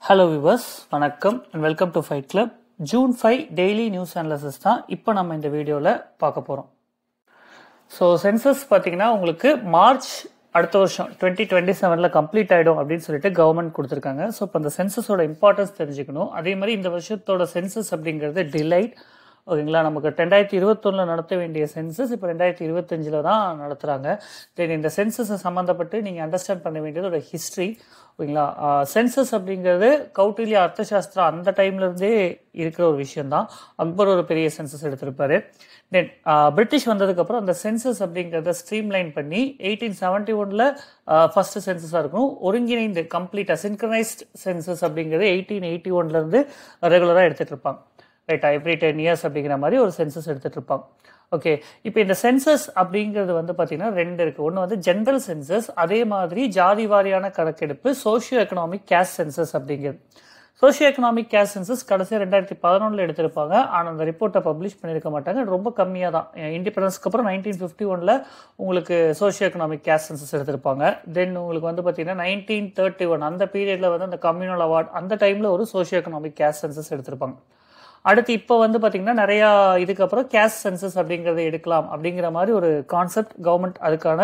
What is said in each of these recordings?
Hello viewers, வணக்கம் and welcome to fight club. June 5 daily news analysis தான் இப்போ நம்ம இந்த வீடியோவில் பார்க்க போகிறோம். ஸோ சென்சஸ் பார்த்தீங்கன்னா உங்களுக்கு மார்ச் அடுத்த வருஷம் 2027 கம்ப்ளீட் ஆகிடும் அப்படின்னு சொல்லிட்டு கவர்மெண்ட் கொடுத்துருக்காங்க. ஸோ இப்போ அந்த சென்சஸோட இம்பார்ட்டன்ஸ் தெரிஞ்சுக்கணும். அதே மாதிரி இந்த வருஷத்தோட சென்சஸ் அப்படிங்கிறது டிலைட், ஓகேங்களா. நமக்கு 2021 நடத்த வேண்டிய சென்சஸ் இப்போ 2025 தான் நடத்துகிறாங்க. தென் இந்த சென்சஸை சம்மந்தப்பட்டு நீங்கள் அண்டர்ஸ்டாண்ட் பண்ண வேண்டியது ஒரு ஹிஸ்ட்ரி, ஓகேங்களா. சென்சஸ் அப்படிங்கிறது கௌட்டில்ய அர்த்தசாஸ்திரா அந்த டைம்லேருந்தே இருக்கிற ஒரு விஷயம்தான். அக்பர் ஒரு பெரிய சென்சஸ் எடுத்திருப்பாரு. தென் பிரிட்டிஷ் வந்ததுக்கப்புறம் அந்த சென்சஸ் அப்படிங்கிறத ஸ்ட்ரீம்லைன் பண்ணி 1871 ஃபர்ஸ்ட் சென்சஸாக இருக்கும். ஒருங்கிணைந்து கம்ப்ளீட்டாக சின்க்ரனைஸ்ட் சென்சஸ் அப்படிங்கிறது 1881 ரெகுலராக எடுத்துகிட்டு இருப்பாங்க. ரைட்டா, எவ்ரி 10 இயர்ஸ் அப்படிங்கிற மாதிரி ஒரு சென்சஸ் எடுத்துகிட்டு இருப்பாங்க. ஓகே, இப்போ இந்த சென்சஸ் அப்படிங்கிறது பார்த்தீங்கன்னா ரெண்டு இருக்குது. ஒன்று ஜென்ரல் சென்சஸ், அதே மாதிரி ஜாதி வாரியான கணக்கெடுப்பு, சோஷியோ எக்கனாமிக் கேஸ்ட் சென்சஸ் அப்படிங்கிறது. சோஷியோ எக்கனாமிக் கேஸ்ட் சென்சஸ் கடைசியாக 2011 எடுத்திருப்பாங்க. ஆனால் அந்த ரிப்போர்ட்டை பப்ளிஷ் பண்ணியிருக்க மாட்டாங்க. ரொம்ப கம்மியாக தான். இண்டிபெண்டன்ஸ்க்கு அப்புறம் 1951 உங்களுக்கு சோஷியோ எக்கனாமிக் கேஸ்ட் சென்சஸ் எடுத்திருப்பாங்க. தென் உங்களுக்கு பார்த்தீங்கன்னா 1931 அந்த பீரியடில் அந்த கம்யூனல் அவார்ட் அந்த டைமில் ஒரு சோஷியோ எக்கனாமிக் கேஸ்ட் சென்சஸ் எடுத்திருப்பாங்க. அடுத்து இப்போ பார்த்தீங்கன்னா நிறையா இதுக்கப்புறம் கேஸ்ட் சென்சஸ் அப்படிங்கிறத எடுக்கலாம் அப்படிங்கிற மாதிரி ஒரு கான்செப்ட் கவர்மெண்ட் அதுக்கான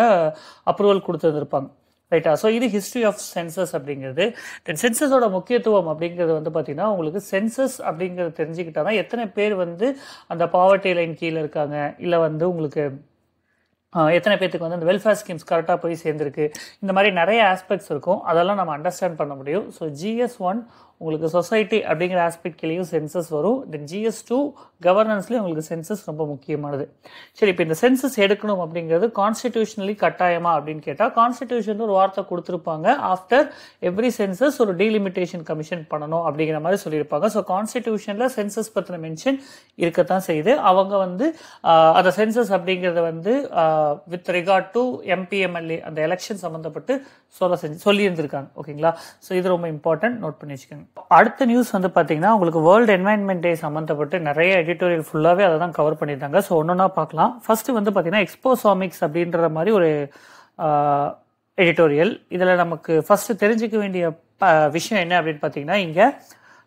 அப்ரூவல் கொடுத்துருந்துருப்பாங்க. ரைட்டா, ஸோ இது ஹிஸ்ட்ரி ஆஃப் சென்சஸ் அப்படிங்கிறது. சென்சஸோட முக்கியத்துவம் அப்படிங்கிறது பார்த்தீங்கன்னா உங்களுக்கு சென்சஸ் அப்படிங்கிறது தெரிஞ்சுக்கிட்டா தான் எத்தனை பேர் அந்த பாவர்ட்டி லைன் கீழே இருக்காங்க, இல்லை உங்களுக்கு எத்தனை பேருக்கு அந்த வெல்ஃபேர் ஸ்கீம்ஸ் கரெக்டாக போய் சேர்ந்துருக்கு, இந்த மாதிரி நிறைய ஆஸ்பெக்ட்ஸ் இருக்கும். அதெல்லாம் நம்ம அண்டர்ஸ்டாண்ட் பண்ண முடியும். ஸோ GS1 உங்களுக்கு சொசைட்டி அப்படிங்கிற ஆஸ்பெக்ட்லேயும் சென்சஸ் வரும். தென் GS2 கவர்னன்ஸ்லேயும் உங்களுக்கு சென்சஸ் ரொம்ப முக்கியமானது. சரி, இப்போ இந்த சென்சஸ் எடுக்கணும் அப்படிங்கிறது கான்ஸ்டிடியூஷனலி கட்டாயமா அப்படின்னு கேட்டால் கான்ஸ்டிடியூஷன் ஒரு வார்த்தை கொடுத்துருப்பாங்க. ஆஃப்டர் எவ்ரி சென்சஸ் ஒரு டீலிமிட்டேஷன் கமிஷன் பண்ணணும் அப்படிங்கிற மாதிரி சொல்லியிருப்பாங்க. ஸோ கான்ஸ்டிடியூஷனில் சென்சஸ் பற்றின மென்ஷன் இருக்கத்தான் செய்யுது. அவங்க அந்த சென்சஸ் அப்படிங்கிறத with regard to MP MLA அந்த எலெக்ஷன் சம்மந்தப்பட்டு சொல்லியிருந்திருக்காங்க. ஓகேங்களா, ஸோ இது ரொம்ப இம்பார்ட்டன்ட், நோட் பண்ணி வச்சுக்கோங்க. அடுத்த நியூஸ் பார்த்தீங்கன்னா உங்களுக்கு வேர்ல்டு என்வைரன்மெண்ட் டே சம்மந்தப்பட்டு நிறைய எடிட்டோரியல் ஃபுல்லாகவே அதை தான் கவர் பண்ணியிருந்தாங்க. ஸோ ஒன்றா பார்க்கலாம். ஃபர்ஸ்ட் பார்த்தீங்கன்னா எக்ஸ்போசாமிக்ஸ் அப்படின்ற மாதிரி ஒரு எடிட்டோரியல். இதில் நமக்கு ஃபர்ஸ்ட் தெரிஞ்சுக்க வேண்டிய விஷயம் என்ன அப்படின்னு பார்த்தீங்கன்னா இங்கே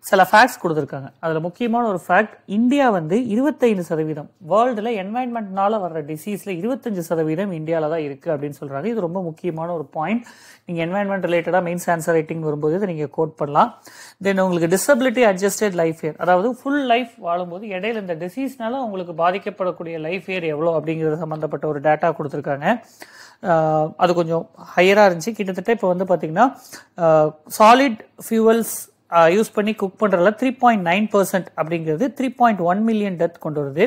சில ஃபேக்ட்ஸ் கொடுத்துருக்காங்க. அதில் முக்கியமான ஒரு ஃபேக்ட், இந்தியா 25% வேர்ல்டில் என்வைரன்மெண்ட்னால வர்ற டிசீஸில் 25% இந்தியாவில் தான் இருக்குது அப்படின்னு சொல்கிறாங்க. இது ரொம்ப முக்கியமான ஒரு பாயிண்ட். நீங்கள் என்வைரன்மெண்ட் ரிலேட்டடாக மெயின்ஸ் ஆன்சர் ரைட்டிங் வரும்போது இதை நீங்கள் கோட் பண்ணலாம். தென் உங்களுக்கு டிசபிலிட்டி அட்ஜஸ்டட் லைஃப் இயர், அதாவது ஃபுல் லைஃப் வாழும்போது இடையில இந்த டிசீஸ்னால உங்களுக்கு பாதிக்கப்படக்கூடிய லைஃப் இயர் எவ்வளோ அப்படிங்கிறது சம்மந்தப்பட்ட ஒரு டேட்டா கொடுத்துருக்காங்க. அது கொஞ்சம் ஹையராக இருந்துச்சு. கிட்டத்தட்ட இப்போ பார்த்தீங்கன்னா சாலிட் ஃபியூவல்ஸ் யூஸ் பண்ணி குக் பண்ணுறதுல 3.9% அப்படிங்கிறது 3.1 மில்லியன் டெத் கொண்டு வருது.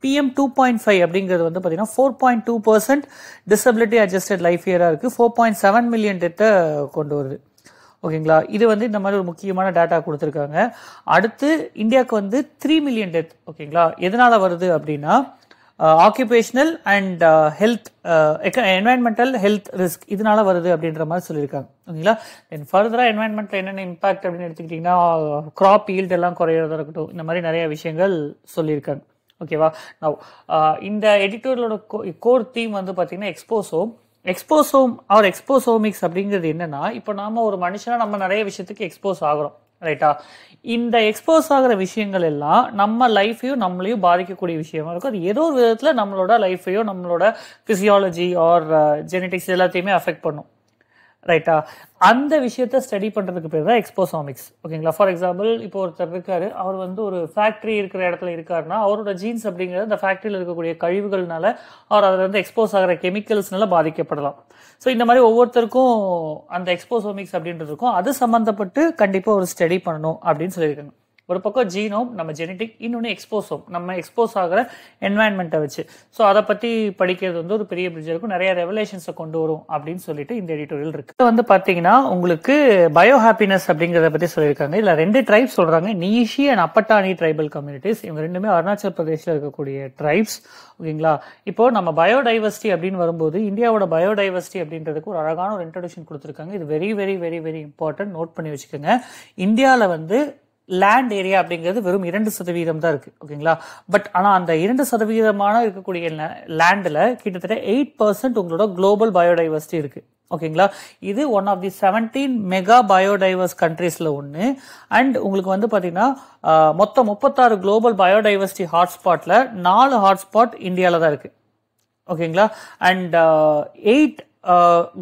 PM 2.5 அப்படிங்கிறது பார்த்தீங்கன்னா 4.2% டிசபிலிட்டி அட்ஜஸ்டட் லைஃப் இயராக இருக்குது. 4.7 மில்லியன் டெத்தை கொண்டு வருது. ஓகேங்களா, இது இந்த மாதிரி ஒரு முக்கியமான டேட்டா கொடுத்துருக்காங்க. அடுத்து இந்தியாவுக்கு 3 மில்லியன் டெத். ஓகேங்களா, எதனால வருது அப்படின்னா occupational and health environmental health risk இதனால வருது அப்படின்ற மாதிரி சொல்லியிருக்காங்க. ஓகேங்களா, தென் ஃபர்தராக என்வைரன்மெண்ட்டில் என்னென்ன இம்பாக்ட் அப்படின்னு எடுத்துக்கிட்டிங்கன்னா கிராப் ஈல்டு எல்லாம் குறையிறதா இருக்கட்டும், இந்த மாதிரி நிறைய விஷயங்கள் சொல்லியிருக்காங்க. ஓகேவா, நவ் இந்த எடிட்டோரியலோட கோர் தீம் பார்த்தீங்கன்னா எக்ஸ்போசோம் ஆர் எக்ஸ்போசோமிக்ஸ் அப்படிங்கிறது என்னன்னா, இப்போ நாம ஒரு மனுஷனா நம்ம நிறைய விஷயத்துக்கு எக்ஸ்போஸ் ஆகிறோம். ரைட்டா, இந்த எக்ஸ்போஸ் ஆகிற விஷயங்கள் எல்லாம் நம்ம லைஃபையும் நம்மளையும் பாதிக்கக்கூடிய விஷயமா இருக்கும். அது ஏதோ ஒரு விதத்தில் நம்மளோட லைஃபையோ நம்மளோட பிசியாலஜி ஆர் ஜெனட்டிக்ஸ் எல்லாத்தையுமே அஃபெக்ட் பண்ணும். ரைட்டா, அந்த விஷயத்த ஸ்டடி பண்ணுறதுக்கு பேர் தான் எக்ஸ்போசாமிக்ஸ். ஓகேங்களா, ஃபார் எக்ஸாம்பிள் இப்போ ஒருத்தர் இருக்காரு, அவர் ஒரு ஃபேக்ட்ரி இருக்கிற இடத்துல இருக்காருன்னா அவரோட ஜீன்ஸ் அப்படிங்கிறது அந்த ஃபேக்ட்ரியில் இருக்கக்கூடிய கழிவுகள்னால அவர் அதில் எக்ஸ்போஸ் ஆகிற கெமிக்கல்ஸ்னால பாதிக்கப்படலாம். ஸோ இந்த மாதிரி ஒவ்வொருத்தருக்கும் அந்த எக்ஸ்போசோமிக்ஸ் அப்படின்றது இருக்கும். அது சம்மந்தப்பட்டு கண்டிப்பாக ஒரு ஸ்டடி பண்ணணும் அப்படின்னு சொல்லியிருக்காங்க. ஒரு பக்கம் ஜீனோம் நம்ம ஜெனட்டிக், இன்னொன்று எக்ஸ்போசோம் நம்ம எக்ஸ்போஸ் ஆகிற என்வாயன்மெண்ட்டை வச்சு. ஸோ அதை பற்றி படிக்கிறது ஒரு பெரிய பிரிட்ஜ் இருக்கும், நிறைய ரெவலேஷன்ஸை கொண்டு வரும் அப்படின்னு சொல்லிட்டு இந்த எடிட்டோரியல் இருக்கு. இது பார்த்தீங்கன்னா உங்களுக்கு பயோ ஹாப்பினஸ் அப்படிங்கிறத பற்றி சொல்லியிருக்காங்க. இதில் 2 ட்ரைப்ஸ் சொல்கிறாங்க, நீஷி அண்ட் அப்பட்டானி ட்ரைபல் கம்யூனிட்டிஸ். இவங்க ரெண்டுமே அருணாச்சல் பிரதேசில் இருக்கக்கூடிய ட்ரைப்ஸ். ஓகேங்களா, இப்போ நம்ம பயோடைவர்சிட்டி அப்படின்னு வரும்போது இந்தியாவோட பயோடைவர்சிட்டி அப்படின்றதுக்கு ஒரு அழகான ஒரு இன்ட்ரோடக்ஷன் கொடுத்துருக்காங்க. இது very very very very important, note பண்ணி வச்சுக்கோங்க. இந்தியாவில் லேண்ட் ஏரியா அப்படிங்கிறது வெறும் 2% தான் இருக்கு. ஓகேங்களா, பட் ஆனால் அந்த 2% இருக்கக்கூடிய லேண்டில் கிட்டத்தட்ட 8% உங்களோட குளோபல் பயோடைவர்சிட்டி இருக்கு. ஓகேங்களா. இது one of the 17 mega biodiverse கண்ட்ரீஸ்ல ஒன்று. அண்ட் உங்களுக்கு வந்து பார்த்தீங்கன்னா மொத்தம் 36 குளோபல் பயோடைவர்சிட்டி ஹாட்ஸ்பாட்ல 4 ஹாட்ஸ்பாட் இந்தியாவில் தான் இருக்கு. ஓகேங்களா. அண்ட் 8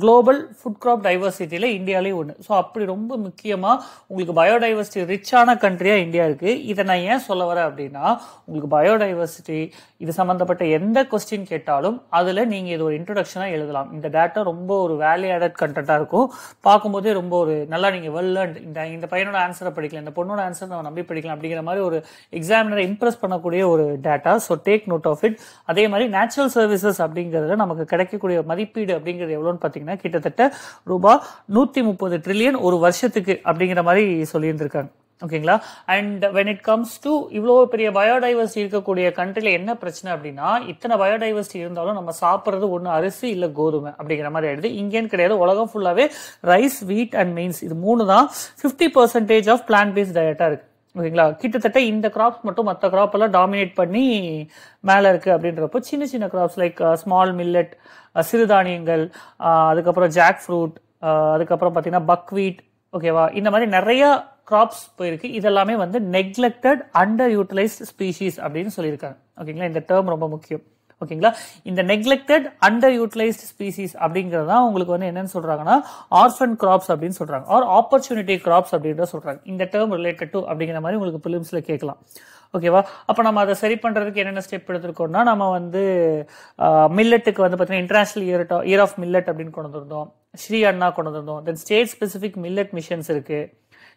குளோபல் ஃபுட் கிராப் டைவர்சிட்டியில இந்தியாலே ஒன்று. ஸோ அப்படி ரொம்ப முக்கியமாக உங்களுக்கு பயோடைவர்சிட்டி ரிச்சான கண்ட்ரியாக இந்தியா இருக்குது. இதை நான் ஏன் சொல்ல வரேன் அப்படின்னா, உங்களுக்கு பயோடைவர்சிட்டி இது சம்மந்தப்பட்ட எந்த கொஸ்டின் கேட்டாலும் அதில் நீங்கள் இது ஒரு இன்ட்ரொடக்ஷனாக எழுதலாம். இந்த டேட்டா ரொம்ப ஒரு வேல்யூ ஆடட் கண்டென்ட்டாக இருக்கும். பார்க்கும்போதே ரொம்ப ஒரு நல்லா நீங்கள் வெல் லேர்ன்ட், இந்த பையனோட ஆன்சரை படிக்கலாம், இந்த பொண்ணோட ஆன்சர் நம்ம நம்பி படிக்கலாம் அப்படிங்கிற மாதிரி ஒரு எக்ஸாமினரை இம்ப்ரெஸ் பண்ணக்கூடிய ஒரு data. So take note of it. அதே மாதிரி நேச்சுரல் சர்வீசஸ் அப்படிங்கிறதுல நமக்கு கிடைக்கக்கூடிய மதிப்பீடு அப்படிங்கிறது எவ்வளோன்னு பார்த்தீங்கன்னா கிட்டத்தட்ட ரூபாய் 130 ட்ரில்லியன் ஒரு வருஷத்துக்கு அப்படிங்கிற மாதிரி சொல்லியிருந்திருக்காங்க. ஓகேங்களா. And when it comes to இவ்வளோ பெரிய பயோடைவர்சிட்டி இருக்கக்கூடிய கண்ட்ரில என்ன பிரச்சனை அப்படின்னா, இத்தனை பயோடைவர்சிட்டி இருந்தாலும் நம்ம சாப்பிட்றது ஒன்று அரிசி இல்லை கோதுமை அப்படிங்கிற மாதிரி ஆயிடுது. இங்கேன்னு கிடையாது, உலகம் ஃபுல்லாவே ரைஸ், வீட் அண்ட் மெயின்ஸ் இது 3 தான் 50% ஆஃப் பிளான்ட் பேஸ்ட் டயட்டா இருக்கு. ஓகேங்களா. கிட்டத்தட்ட இந்த கிராப்ஸ் மட்டும் மற்ற கிராப் எல்லாம் டாமினேட் பண்ணி மேலே இருக்கு அப்படின்றப்போ சின்ன சின்ன கிராப்ஸ் லைக் ஸ்மால் மில்லட், சிறுதானியங்கள், அதுக்கப்புறம் ஜாக் ஃப்ரூட், அதுக்கப்புறம் பார்த்தீங்கன்னா பக்வீட், ஓகேவா, இந்த மாதிரி நிறைய கிராப்ஸ் போயிருக்கு. இதெல்லாமே வந்து நெக்லெக்டட் அண்டர் யூட்டிலைஸ்ட் ஸ்பீஷீஸ் அப்படின்னு சொல்லியிருக்காங்க. ஓகேங்களா. இந்த டேர்ம் ரொம்ப முக்கியம். ஓகேங்களா. இந்த நெக்லெக்டட் அண்டர் யூட்டிலைஸ்ட் ஸ்பீசிஸ் அப்படிங்கிறது தான் உங்களுக்கு வந்து என்னன்னு சொல்றாங்கன்னா ஆர்ஃபன் கிராப்ஸ் அப்படின்னு சொல்றாங்க, ஆர் ஆப்பர்ச்சுனிட்டி கிராப்ஸ் அப்படின்றத சொல்றாங்க. இந்த டேர்ம் ரிலேட்டட் டு அப்படிங்கிற மாதிரி உங்களுக்கு பிலிம்ஸ்ல கேட்கலாம். ஓகேவா. அப்போ நம்ம அதை சரி பண்றதுக்கு என்னென்ன ஸ்டெப் எடுத்திருக்கோம்னா, நம்ம வந்து மில்லட்டுக்கு வந்து பார்த்தீங்கன்னா இன்டர்நேஷனல் இயர் ஆஃப் மில்லட் அப்படின்னு கொண்டு வந்திருந்தோம், ஸ்ரீ அண்ணா கொண்டு வந்திருந்தோம், தென் ஸ்டேட் ஸ்பெசிபிக் மில்லட் மிஷன்ஸ் இருக்கு.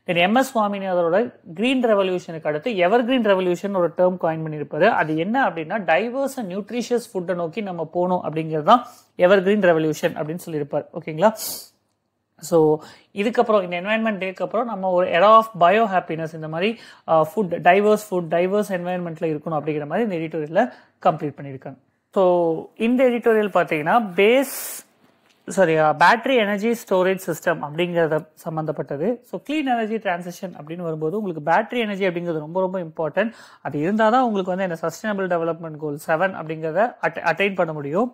தென் எம்எஸ் சுவாமிநாதனோட கிரீன் ரெவல்யூஷனுக்கு அடுத்து எவர் கிரீன் ரெவல்யூஷன் ஒரு டேர்ம் காயின் பண்ணியிருப்பாரு. அது என்ன அப்படின்னா டைவர்ஸ் அண்ட் நியூட்ரிஷியஸ் ஃபுட்டை நோக்கி நம்ம போகணும் அப்படிங்கிறது தான் எவர் கிரீன் ரெவல்யூஷன் அப்படின்னு சொல்லியிருப்பார். ஓகேங்களா. ஸோ இதுக்கப்புறம் இந்த என்வாயன்மெண்ட் டேக்கு அப்புறம் நம்ம ஒரு எரா ஆஃப் பயோ ஹாப்பினஸ், இந்த மாதிரி ஃபுட் டைவர்ஸ் என்வாயன்மெண்ட்ல இருக்கணும் அப்படிங்கிற மாதிரி இந்த எடிட்டோரியல்ல கம்ப்ளீட் பண்ணியிருக்காங்க. ஸோ இந்த எடிட்டோரியல் பார்த்தீங்கன்னா பேட்டரி எனர்ஜி ஸ்டோரேஜ் சிஸ்டம் அப்படிங்கிறத சம்மந்தப்பட்டது. ஸோ கிளீன் எனர்ஜி டிரான்சிஷன் அப்படின்னு வரும்போது உங்களுக்கு பேட்டரி எனர்ஜி அப்படிங்கிறது ரொம்ப ரொம்ப இம்பார்ட்டன்ட். அது இருந்தால் தான் உங்களுக்கு வந்து இந்த சஸ்டைனபிள் டெவலப்மெண்ட் கோல் 7 அப்படிங்கிறத அட்டைன் பண்ண முடியும்.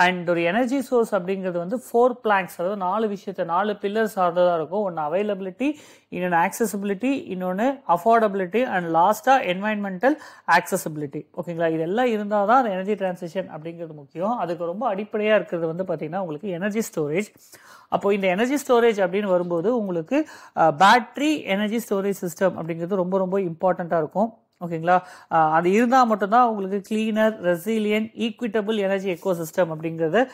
அண்ட் ஒரு எனர்ஜி சோர்ஸ் அப்படிங்கிறது வந்து 4 பிளாங்க்ஸ், அதாவது 4 விஷயத்தை 4 பில்லர்ஸ் சார்ந்ததாக இருக்கும். ஒன்று அவைலபிலிட்டி, இன்னொன்று ஆக்சசிபிலிட்டி, இன்னொன்று அஃபோர்டபிலிட்டி, அண்ட் லாஸ்டா என்வாயன்மெண்டல் ஆக்சசிபிலிட்டி. ஓகேங்களா. இதெல்லாம் இருந்தால் தான் அந்த எனர்ஜி டிரான்சிஷன் அப்படிங்கிறது முக்கியம். அதுக்கு ரொம்ப அடிப்படையாக இருக்கிறது வந்து பார்த்தீங்கன்னா உங்களுக்கு எனர்ஜி ஸ்டோரேஜ். அப்போ இந்த எனர்ஜி ஸ்டோரேஜ் அப்படின்னு வரும்போது உங்களுக்கு பேட்டரி எனர்ஜி ஸ்டோரேஜ் சிஸ்டம் அப்படிங்கிறது ரொம்ப ரொம்ப இம்பார்ட்டண்ட்டாக இருக்கும். ஓகேங்களா. அது இருந்தால் மட்டும்தான் உங்களுக்கு cleaner, resilient, equitable energy ecosystem அப்படிங்கிறத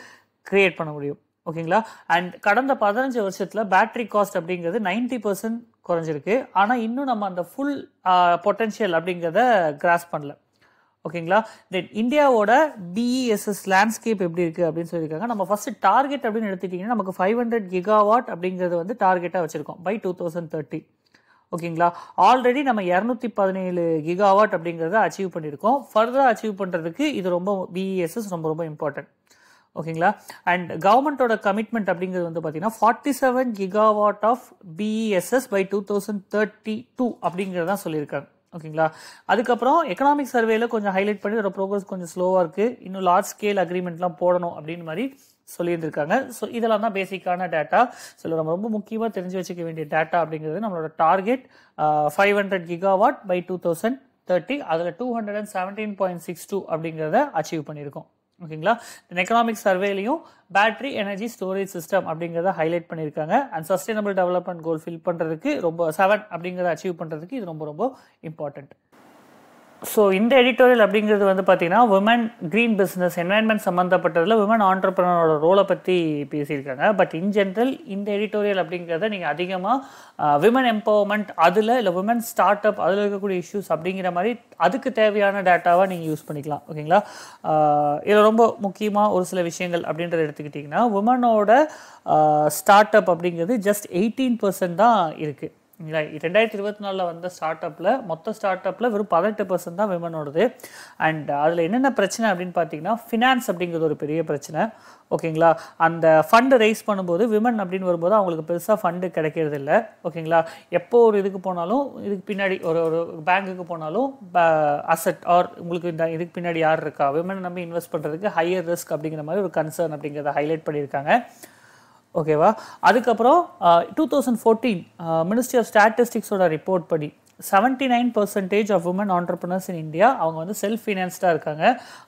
கிரியேட் பண்ண முடியும். ஓகேங்களா. அண்ட் கடந்த 15 வருஷத்துல பேட்டரி காஸ்ட் அப்படிங்கிறது 90% குறைஞ்சிருக்கு. ஆனால் இன்னும் நம்ம அந்த ஃபுல் பொட்டன்ஷியல் அப்படிங்கிறத கிராஸ் பண்ணல. ஓகேங்களா. தென் இந்தியாவோட பிஇஎஸ்எஸ் லேண்ட்ஸ்கேப் எப்படி இருக்கு அப்படின்னு சொல்லியிருக்காங்க. நம்ம ஃபர்ஸ்ட் டார்கெட் அப்படின்னு எடுத்துட்டீங்கன்னா நமக்கு 500 கிகாவாட் அப்படிங்கிறது வந்து டார்கெட்டாக வச்சிருக்கோம் பை 2030. ஓகேங்களா. ஆல்ரெடி நம்ம 217 கிகாவாட் அப்படிங்கிறத அச்சீவ் பண்ணியிருக்கோம். ஃபர்தராக அச்சீவ் பண்ணுறதுக்கு இது ரொம்ப பிஇஎஸ்எஸ் ரொம்ப ரொம்ப இம்பார்ட்டன்ட். ஓகேங்களா. அண்ட் கவர்மெண்டோட கமிட்மெண்ட் அப்படிங்கிறது வந்து பார்த்தீங்கன்னா 47 கிகாவாட் ஆஃப் பிஇஎஸ்எஸ் பை 2032 அப்படிங்கிறதான் சொல்லியிருக்காங்க. ஓகேங்களா. அதுக்கப்புறம் எக்கனாமிக் சர்வேல கொஞ்சம் ஹைலைட் பண்ணி அதோட ப்ரோக்ரஸ் கொஞ்சம் ஸ்லோவாக இருக்கு, இன்னும் லார்ஜ் ஸ்கேல் அக்ரிமெண்ட்லாம் போடணும் அப்படின்னு மாதிரி சொல்லியிருந்திருக்காங்க. ஸோ இதெல்லாம் தான் பேசிக்கான டேட்டா. ஸோ நம்ம ரொம்ப முக்கியமாக தெரிஞ்சு வச்சுக்க வேண்டிய டேட்டா அப்படிங்கிறது நம்மளோட டார்கெட் 500 கிகாவாட் பை 2030. அதில் 217.62 அப்படிங்கிறத அச்சீவ் பண்ணியிருக்கோம். ஓகேங்களா. எக்கனாமிக் சர்வேலையும் பேட்டரி எனர்ஜி ஸ்டோரேஜ் சிஸ்டம் அப்படிங்கிறத ஹைலைட் பண்ணியிருக்காங்க. And sustainable development goal fill பண்ணுறதுக்கு ரொம்ப 7 அப்படிங்கிறத அச்சீவ் பண்ணுறதுக்கு இது ரொம்ப ரொம்ப இம்பார்ட்டன்ட். ஸோ இந்த எடிட்டோரியல் அப்படிங்கிறது வந்து பார்த்தீங்கன்னா விமன் கிரீன் பிஸ்னஸ் என்வாயன்மெண்ட் சம்மந்தப்பட்டதில் விமன் ஆண்டர்பிரனரோட ரோலை பற்றி பேசியிருக்காங்க. பட் இன் ஜென்ரல் இந்த எடிட்டோரியல் அப்படிங்கிறத நீங்கள் அதிகமாக விமன் எம்பவர்மெண்ட் அதில் இல்லை விமன் ஸ்டார்ட் அப் அதில் இருக்கக்கூடிய இஷ்யூஸ் அப்படிங்கிற மாதிரி அதுக்கு தேவையான டேட்டாவாக நீங்கள் யூஸ் பண்ணிக்கலாம். ஓகேங்களா. இதில் ரொம்ப முக்கியமாக ஒரு சில விஷயங்கள் அப்படின்றத எடுத்துக்கிட்டிங்கன்னா விமனோட ஸ்டார்ட் அப் அப்படிங்கிறது ஜஸ்ட் 18% தான் இருக்குது. 2024 வந்த ஸ்டார்ட் அப்பில் மொத்த ஸ்டார்ட் அப்பில் வெறும் 18% தான் விமனோடது. அண்ட் அதில் என்னென்ன பிரச்சனை அப்படின்னு பார்த்தீங்கன்னா ஃபினான்ஸ் அப்படிங்கிறது ஒரு பெரிய பிரச்சனை. ஓகேங்களா. அந்த ஃபண்டு ரைஸ் பண்ணும்போது விமன் அப்படின்னு வரும்போது அவங்களுக்கு பெருசாக ஃபண்டு கிடைக்கிறது இல்லை. ஓகேங்களா. எப்போ ஒரு இதுக்கு போனாலும் இதுக்கு பின்னாடி ஒரு பேங்குக்கு போனாலும் அசட் ஆர் உங்களுக்கு இந்த இதுக்கு பின்னாடி யார் இருக்கா, விமனை நம்பி இன்வெஸ்ட் பண்ணுறதுக்கு ஹையர் ரிஸ்க் அப்படிங்கிற மாதிரி ஒரு கன்சர்ன் அப்படிங்கிறத ஹைலைட் பண்ணியிருக்காங்க. ஓகேவா. அதுக்கப்புறம் 2014 மினிஸ்ட்ரி ஆஃப் ஸ்டாட்டிஸ்டிக்ஸோட ரிப்போர்ட் படி 79% of women entrepreneurs in India அவங்க வந்து செல்ஃப் ஃபினான்ஸ்டாக இருக்காங்க.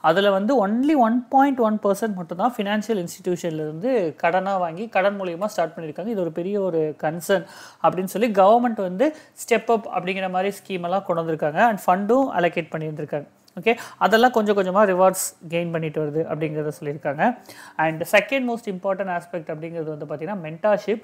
அதில் வந்து ஒன்லி 1.1% மட்டும்தான் ஃபினான்ஷியல் இன்ஸ்டிடியூஷன்லேருந்து கடனாக வாங்கி கடன் மூலியமாக ஸ்டார்ட் பண்ணியிருக்காங்க. இது ஒரு பெரிய ஒரு கன்சர்ன் அப்படின்னு சொல்லி கவர்மெண்ட் வந்து ஸ்டெப் அப் அப்படிங்கிற மாதிரி ஸ்கீம் எல்லாம் கொண்டு வந்திருக்காங்க. அண்ட் ஃபண்டும் அலோகேட் பண்ணியிருந்திருக்காங்க. ஓகே, அதெல்லாம் கொஞ்சம் கொஞ்சமாக ரிவார்ட்ஸ் கெயின் பண்ணிட்டு வருது அப்படிங்கிறத சொல்லியிருக்காங்க. And second most important aspect அப்படிங்கிறது வந்து பார்த்தீங்கன்னா மென்டார்ஷிப்.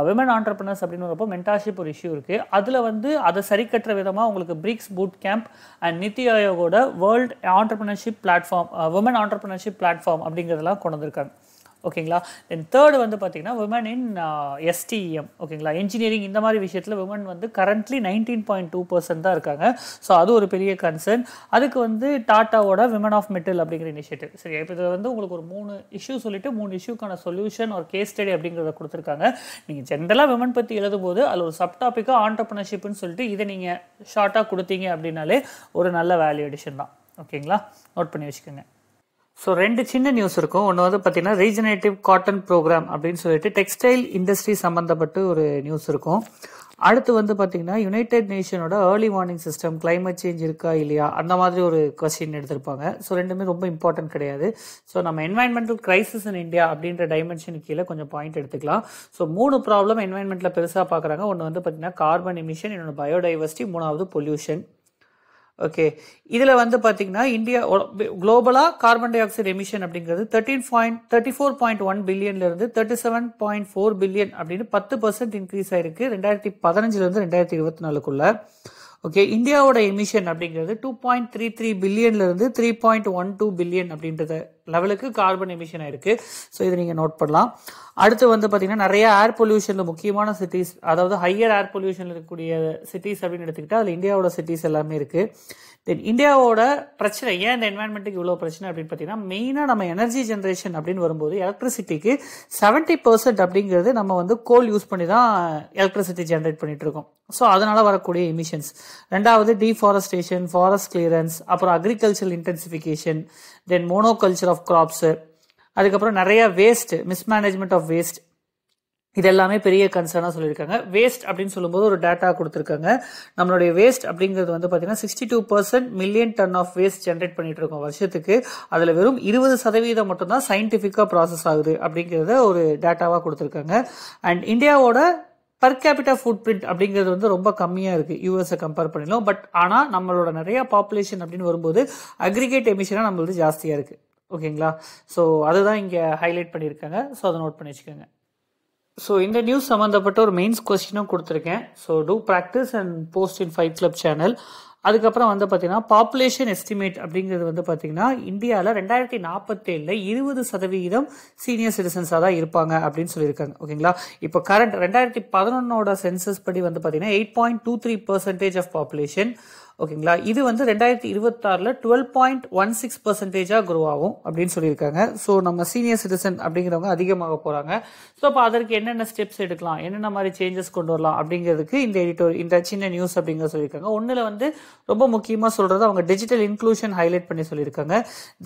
விமன் ஆண்டர்பிரினர்ஸ் அப்படின்னு வரப்போ மென்டார்ஷிப் ஒரு இஷ்யூ இருக்குது. அதில் வந்து அதை சரி கட்டுற விதமாக உங்களுக்கு BRICS boot camp and Niti ஆயோகோட world entrepreneurship platform, women entrepreneurship platform அப்படிங்கிறதெல்லாம் கொண்டு வந்திருக்காங்க. ஓகேங்களா. தென் தேர்டு வந்து பார்த்தீங்கன்னா விமன் இன் STEM. ஓகேங்களா, இன்ஜினியரிங் இந்த மாதிரி விஷயத்தில் விமன் வந்து கரண்ட்லி 19.2% தான் இருக்காங்க. ஸோ அது ஒரு பெரிய கன்சர்ன். அதுக்கு வந்து டாட்டாவோட விமன் ஆஃப் மெட்டல் அப்படிங்கிற இனிஷியேட்டிவ். சரி, இப்போ இதில் வந்து உங்களுக்கு ஒரு 3 இஷ்யூ சொல்லிட்டு 3 இஷ்யூக்கான சொல்யூஷன் ஒரு கேஸ் ஸ்டடி அப்படிங்கிறத கொடுத்துருக்காங்க. நீங்கள் ஜென்ரலாக விமன் பற்றி எழுதும்போது அதில் ஒரு சப் டாப்பிக்காக ஆண்டர்பிரினர்ஷிப்னு சொல்லிட்டு இதை நீங்கள் ஷார்ட்டாக கொடுத்தீங்க அப்படின்னாலே ஒரு நல்ல வேல்யூ எடிஷன் தான். ஓகேங்களா, நோட் பண்ணி வச்சுக்கோங்க. ஸோ 2 சின்ன நியூஸ் இருக்கும். ஒன்று வந்து பார்த்தீங்கன்னா ரீஜனரேட்டிவ் காட்டன் ப்ரோக்ராம் அப்படின்னு சொல்லிட்டு டெக்ஸ்டைல் இண்டஸ்ட்ரி சம்மந்தப்பட்டு ஒரு நியூஸ் இருக்கும். அடுத்து வந்து பார்த்தீங்கன்னா யுனைடெட் நேஷனோட early warning system, climate change இருக்கா இல்லையா அந்த மாதிரி ஒரு கொஸ்டின் எடுத்திருப்பாங்க. ஸோ ரெண்டுமே ரொம்ப இம்பார்ட்டன்ட் கிடையாது. ஸோ நம்ம என்வாயன்மெண்டல் கிரைசிஸ் இன் இந்தியா அப்படின்ற டைமென்ஷன் கீழே கொஞ்சம் பாயிண்ட் எடுத்துக்கலாம். ஸோ 3 ப்ராப்ளம் என்வாயன்மெண்ட்டில் பெருசாக பார்க்குறாங்க. ஒன்று வந்து பார்த்தீங்கன்னா கார்பன் எமிஷன், இன்னொன்று பயோடைவர்சிட்டி, 3வது பொல்யூஷன். ஓகே, இதில் வந்து பார்த்தீங்கன்னா இந்தியா குளோபலாக கார்பன் டை ஆக்சைடு எமிஷன் அப்படிங்கிறது 34.1 பில்லியன்லேருந்து 37.4 பில்லியன் அப்படின்னு 10% இன்க்ரீஸ் ஆயிருக்கு 2015 2024. ஓகே, இந்தியாவோட எமிஷன் அப்படிங்கிறது 2.33 பில்லியன்லேருந்து 3.12 பில்லியன் அப்படின்றத லெவலுக்கு கார்பன் எமிஷன் ஆயிருக்கு. ஸோ இதை நீங்கள் நோட் பண்ணலாம். அடுத்து வந்து பார்த்தீங்கன்னா நிறைய ஏர் பொல்யூஷனில் முக்கியமான சிட்டிஸ், அதாவது ஹையர் ஏர் பொல்யூஷனில் இருக்கக்கூடிய சிட்டிஸ் அப்படின்னு எடுத்துக்கிட்டால் அதில் இந்தியாவோட சிட்டிஸ் எல்லாமே இருக்குது. தென் இந்தியாவோட பிரச்சனை ஏன் இந்த என்வாயன்மெண்ட்டுக்கு இவ்வளோ பிரச்சனை அப்படின்னு பார்த்தீங்கன்னா மெயினாக நம்ம எனர்ஜி ஜென்ரேஷன் அப்படின்னு வரும்போது எலக்ட்ரிசிட்டிக்கு 70% அப்படிங்கிறது நம்ம வந்து கோல் யூஸ் பண்ணி தான் எலக்ட்ரிசிட்டி ஜென்ரேட் பண்ணிட்டு இருக்கோம். ஸோ அதனால வரக்கூடிய எமிஷன்ஸ். ரெண்டாவது டீஃபாரஸ்டேஷன், ஃபாரஸ்ட் கிளியரன்ஸ், அப்புறம் agricultural intensification, then monoculture of crops, அதுக்கப்புறம் நிறைய வேஸ்ட், மிஸ்மேனேஜ்மெண்ட் ஆஃப் வேஸ்ட், இது எல்லாமே பெரிய கன்சர்னாக சொல்லியிருக்காங்க. வேஸ்ட் அப்படின்னு சொல்லும்போது ஒரு டேட்டா கொடுத்துருக்காங்க. நம்மளுடைய வேஸ்ட் அப்படிங்கிறது வந்து பார்த்தீங்கன்னா 62% million tonne of waste generate பண்ணிட்டு இருக்கோம் வருஷத்துக்கு. அதில் வெறும் 20% மட்டும்தான் சயின்டிஃபிக்காக ப்ராசஸ் ஆகுது அப்படிங்கிறத ஒரு டேட்டாவாக கொடுத்துருக்காங்க. அண்ட் இந்தியாவோட பர் கேபிட்டா ஃபுட் பிரிண்ட் அப்படிங்கிறது வந்து ரொம்ப கம்மியாக இருக்குது யூஎஸை கம்பேர் பண்ணிடலாம். பட் ஆனால் நம்மளோட நிறைய பாப்புலேஷன் அப்படின்னு வரும்போது அக்ரிகேட் எமிஷனாக நம்மளது ஜாஸ்தியாக இருக்குது. ஓகேங்களா, ஸோ அதுதான் இங்கே ஹைலைட் பண்ணியிருக்காங்க. ஸோ அதை நோட் பண்ணி வச்சுக்கோங்க. ஸோ இந்த நியூஸ் சம்மந்தப்பட்ட ஒரு மெயின்ஸ் கொஸ்டினும் கொடுத்துருக்கேன். So to practise and post in Fight Club channel. அதுக்கப்புறம் வந்து பார்த்தீங்கன்னா பாப்புலேஷன் எஸ்டிமேட் அப்படிங்கிறது வந்து பார்த்தீங்கன்னா இந்தியாவில் 2047 20% சீனியர் சிட்டிசன்ஸாக தான் இருப்பாங்க அப்படின்னு சொல்லியிருக்காங்க. ஓகேங்களா, இப்போ கரண்ட் 2011 சென்சஸ் படி வந்து பார்த்தீங்கன்னா 8.23% ஆஃப் பாப்புலேஷன். ஓகேங்களா, இது வந்து 2026 12.16% க்ரோ ஆகும் அப்படின்னு சொல்லியிருக்காங்க. ஸோ நம்ம சீனியர் சிட்டிசன் அப்படிங்கிறவங்க அதிகமாக போகிறாங்க. ஸோ அப்போ அதற்கு என்னென்ன ஸ்டெப்ஸ் எடுக்கலாம், என்னென்ன மாதிரி சேஞ்சஸ் கொண்டு வரலாம் அப்படிங்கிறதுக்கு இந்த சின்ன நியூஸ் அப்படிங்கிற சொல்லியிருக்காங்க. ஒன்றில் வந்து ரொம்ப முக்கியமாக சொல்கிறது அவங்க டிஜிட்டல் இன்க்ளூஷன் ஹைலைட் பண்ணி சொல்லியிருக்காங்க.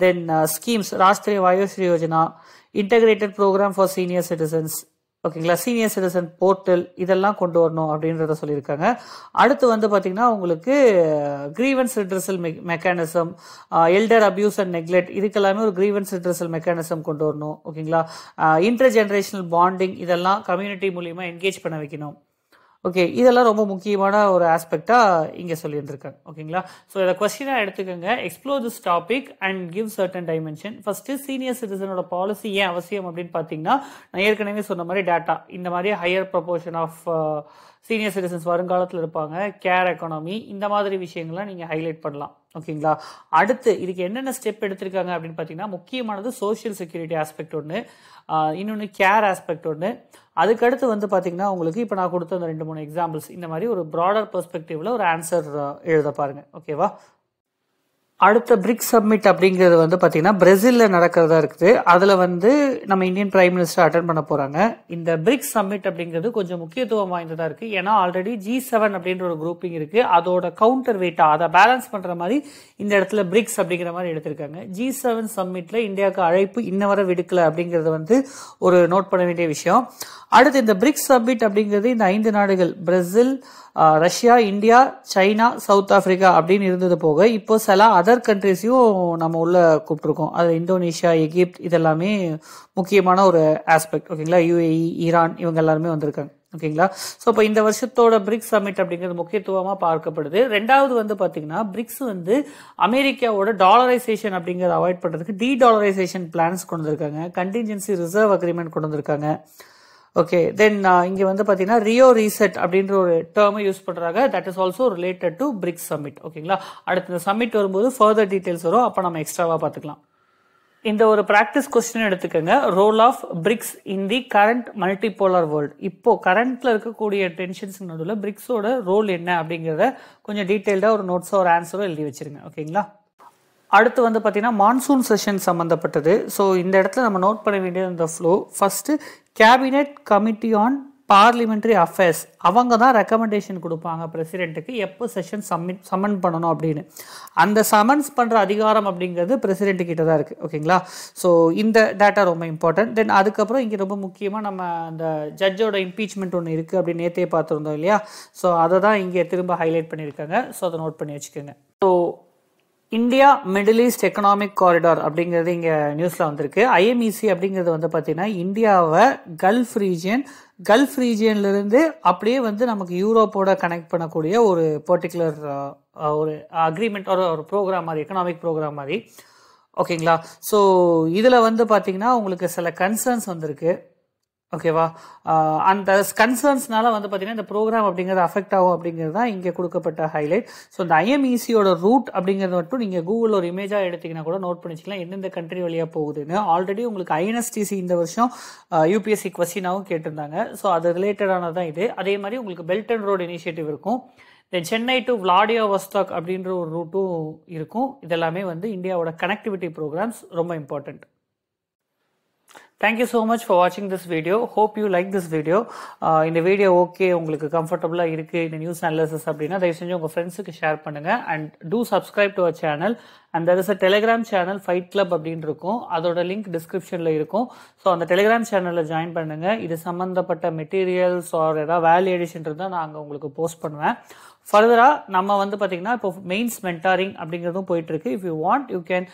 Then schemes, Rashtriya Vayoshri Yojana, integrated programme for senior citizens, ஓகேங்களா, சீனியர் சிட்டிசன் போர்ட்டல், இதெல்லாம் கொண்டு வரணும் அப்படின்றத சொல்லியிருக்காங்க. அடுத்து வந்து பார்த்தீங்கன்னா உங்களுக்கு grievance redressal mechanism, elder abuse and neglect, இதுக்கெல்லாமே ஒரு கிரீவன்ஸ் ரிட்ரஸல் மெக்கானிசம் கொண்டு வரணும். ஓகேங்களா, இன்டர் ஜென்ரேஷனல் பாண்டிங், இதெல்லாம் கம்யூனிட்டி மூலியமாக என்கேஜ் பண்ண வைக்கணும். ஓகே, இதெல்லாம் ரொம்ப முக்கியமான ஒரு ஆஸ்பெக்டாக இங்கே சொல்லியிருந்திருக்காங்க. ஓகேங்களா, ஸோ இதை கொஸ்டினாக எடுத்துக்கோங்க. Explore this topic and give certain dimension. First senior சிட்டிசனோட பாலிசி ஏன் அவசியம் அப்படின்னு பார்த்தீங்கன்னா நான் ஏற்கனவே சொன்ன மாதிரி டேட்டா, இந்த மாதிரி higher proportion of senior citizens வருங்காலத்தில் இருப்பாங்க, கேர் எக்கானமி, இந்த மாதிரி விஷயங்கள்லாம் நீங்கள் ஹைலைட் பண்ணலாம். ஓகேங்களா, அடுத்து இதுக்கு என்னென்ன ஸ்டெப் எடுத்திருக்காங்க அப்படின்னு பார்த்தீங்கன்னா முக்கியமானது சோஷியல் செக்யூரிட்டி ஆஸ்பெக்ட் ஒன்று, இன்னொன்று கேர் ஆஸ்பெக்ட் ஒன்று. அதுக்கடுத்து வந்து பார்த்தீங்கன்னா உங்களுக்கு இப்போ நான் கொடுத்த அந்த 2-3 எக்ஸாம்பிள்ஸ், இந்த மாதிரி ஒரு ப்ராடர் பெர்ஸ்பெக்டிவ்ல ஒரு ஆன்சர் எழுத பாருங்க. ஓகேவா, அடுத்த பிரிக்ஸ் சம்மிட் அப்படிங்கிறது வந்து பார்த்தீங்கன்னா பிரேசிலில் நடக்கிறதா இருக்குது. அதில் வந்து நம்ம இந்தியன் பிரைம் மினிஸ்டர் அட்டன் பண்ண போகிறாங்க. இந்த பிரிக்ஸ் சம்மிட் அப்படிங்கிறது கொஞ்சம் முக்கியத்துவம் வாய்ந்ததாக இருக்குது. ஏன்னா ஆல்ரெடி G7 அப்படின்ற ஒரு குரூப்பிங் இருக்குது. அதோட கவுண்டர் வெயிட்டாக அதை பேலன்ஸ் பண்ணுற மாதிரி இந்த இடத்துல பிரிக்ஸ் அப்படிங்கிற மாதிரி எடுத்திருக்காங்க. G7 சம்மிட்டில் இந்தியாவுக்கு அழைப்பு இன்ன வரை விடுக்கலை அப்படிங்கிறது வந்து ஒரு நோட் பண்ண வேண்டிய விஷயம். அடுத்து இந்த பிரிக்ஸ் சம்மிட் அப்படிங்கிறது இந்த 5 நாடுகள் Brazil, Russia, India, China, south Africa அப்படின்னு இருந்தது போக இப்போ சில அதர் கண்ட்ரிஸையும் நம்ம உள்ள கூப்பிட்டுருக்கோம். அது இந்தோனேஷியா, எகிப்த் இதெல்லாமே முக்கியமான ஒரு ஆஸ்பெக்ட். ஓகேங்களா, UAE, ஈரான் இவங்க எல்லாருமே வந்திருக்காங்க. ஓகேங்களா, ஸோ இப்போ இந்த வருஷத்தோட பிரிக்ஸ் சம்மிட் அப்படிங்கிறது முக்கியத்துவமாக பார்க்கப்படுது. ரெண்டாவது வந்து பார்த்தீங்கன்னா பிரிக்ஸ் வந்து அமெரிக்காவோட டாலரைசேஷன் அப்படிங்கிறத அவாய்ட் பண்ணுறதுக்கு டீடாலரைசேஷன் பிளான்ஸ் கொண்டு வந்திருக்காங்க. கண்டின்ஜென்சி ரிசர்வ் அக்ரிமெண்ட் கொண்டு வந்திருக்காங்க. ஓகே, தென் இங்க வந்து பாத்தீங்கன்னா ரியோ ரீசெட் அப்படின்ற ஒரு டேர்மை யூஸ் பண்றாங்க. That is also related to BRICS summit. ஓகேங்களா, அடுத்த இந்த சம்மிட் வரும்போது ஃபர்தர் டீடைல்ஸ் வரும், அப்ப நம்ம எக்ஸ்ட்ராவா பாத்துக்கலாம். இந்த ஒரு பிராக்டிஸ் கொஸ்டின் எடுத்துக்கோங்க. Role of BRICS in the current multipolar world. இப்போ கரண்ட்ல இருக்கக்கூடிய டென்ஷன்ஸ் நடுவில் பிரிக்ஸோட ரோல் என்ன அப்படிங்கிறத கொஞ்சம் டீடைல்டா ஒரு நோட்ஸோ ஒரு ஆன்சரோ எழுதி வச்சிருங்க. ஓகேங்களா, அடுத்து வந்து பார்த்தீங்கன்னா மான்சூன் செஷன் சம்மந்தப்பட்டது. ஸோ இந்த இடத்துல நம்ம நோட் பண்ண வேண்டியது இந்த flow. First cabinet committee on parliamentary affairs அவங்க தான் ரெக்கமெண்டேஷன் கொடுப்பாங்க பிரசிடென்ட்டுக்கு எப்போ செஷன் சம்மன் பண்ணணும் அப்படின்னு. அந்த சமன்ஸ் பண்ணுற அதிகாரம் அப்படிங்கிறது பிரசிடென்ட் கிட்ட தான் இருக்குது. ஓகேங்களா, ஸோ இந்த டேட்டா ரொம்ப இம்பார்ட்டன்ட். தென் அதுக்கப்புறம் இங்கே ரொம்ப முக்கியமாக நம்ம அந்த ஜட்ஜோட இம்பீச்மெண்ட் ஒன்று இருக்குது அப்படின்னு நேற்றே பார்த்துருந்தோம் இல்லையா. ஸோ அதை தான் இங்கே திரும்ப ஹைலைட் பண்ணியிருக்காங்க. ஸோ அதை நோட் பண்ணி வச்சுக்கோங்க. So India Middle East economic corridor அப்படிங்கிறது இங்கே நியூஸில் வந்திருக்கு. IMEC அப்படிங்கிறது வந்து பார்த்தீங்கன்னா இந்தியாவை கல்ஃப் ரீஜியன்லேருந்து அப்படியே வந்து நமக்கு யூரோப்போட கனெக்ட் பண்ணக்கூடிய ஒரு பர்டிகுலர் ஒரு அக்ரிமெண்ட் ஒரு ப்ரோக்ராம் மாதிரி, எக்கனாமிக் ப்ரோக்ராம் மாதிரி. ஓகேங்களா, ஸோ இதில் வந்து பார்த்தீங்கன்னா உங்களுக்கு சில கன்சர்ன்ஸ் வந்திருக்கு. ஓகேவா, அந்த கன்சர்ன்ஸ்னால வந்து பார்த்தீங்கன்னா இந்த ப்ரோக்ராம் அப்படிங்கிறது அஃபெக்ட் ஆகும் அப்படிங்கிறது தான் இங்கே கொடுக்கப்பட்ட ஹைலைட். ஸோ இந்த IMECயோட ரூட் அப்படிங்கிறது மட்டும் நீங்கள் கூகுளில் ஒரு இமேஜாக எடுத்தீங்கன்னா கூட நோட் பண்ணிச்சிக்கலாம் எந்தெந்த கண்ட்ரி வழியாக போகுதுன்னு. ஆல்ரெடி உங்களுக்கு INSTC இந்த வருஷம் UPSC கொஸ்டினாகவும் கேட்டிருந்தாங்க. ஸோ அது ரிலேட்டடானது தான் இது. அதே மாதிரி உங்களுக்கு பெல்ட் அண்ட் ரோடு இனிஷியேட்டிவ் இருக்கும். தென் சென்னை டு விளாடியோவஸ்டாக் அப்படின்ற ஒரு ரூட்டும் இருக்கும். இதெல்லாமே வந்து இந்தியாவோட கனெக்டிவிட்டி ப்ரோக்ராம்ஸ் ரொம்ப important. Thank you so much for watching this video. Hope you like this video. இந்த வீடியோ ஓகே உங்களுக்கு கம்ஃபர்டபுளா இருக்கு இந்த நியூஸ் அனாலிசிஸ் அப்படின்னா தயவு செஞ்சு உங்க ஃப்ரெண்ட்ஸுக்கு ஷேர் பண்ணுங்க. And to subscribe to our channel. And there is a Telegram channel Fight Club அப்படின்னு இருக்கும். அதோட லிங்க் டிஸ்கிரிப்ஷன்ல இருக்கும். ஸோ அந்த டெலிகிராம் சேனல்ல ஜாயின் பண்ணுங்க. இது சம்பந்தப்பட்ட மெட்டீரியல்ஸ் ஆர் ஏதாவது வேல்யூ எடிஷன் இருந்தால் நான் உங்களுக்கு போஸ்ட் பண்ணுவேன். ஃபர்தரா நம்ம வந்து பார்த்தீங்கன்னா இப்போ மெயின்ஸ் மென்டாரிங் அப்படிங்கிறதும் போயிட்டு இருக்கு. If you want you can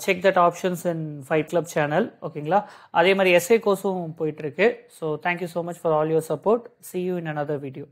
check that options in Fight Club channel. ஓகேங்களா, அதே மாதிரி எஸ்ஏ கோர்ஸும் போயிட்டு இருக்கு. So thank you so much for all your support. See you in another video.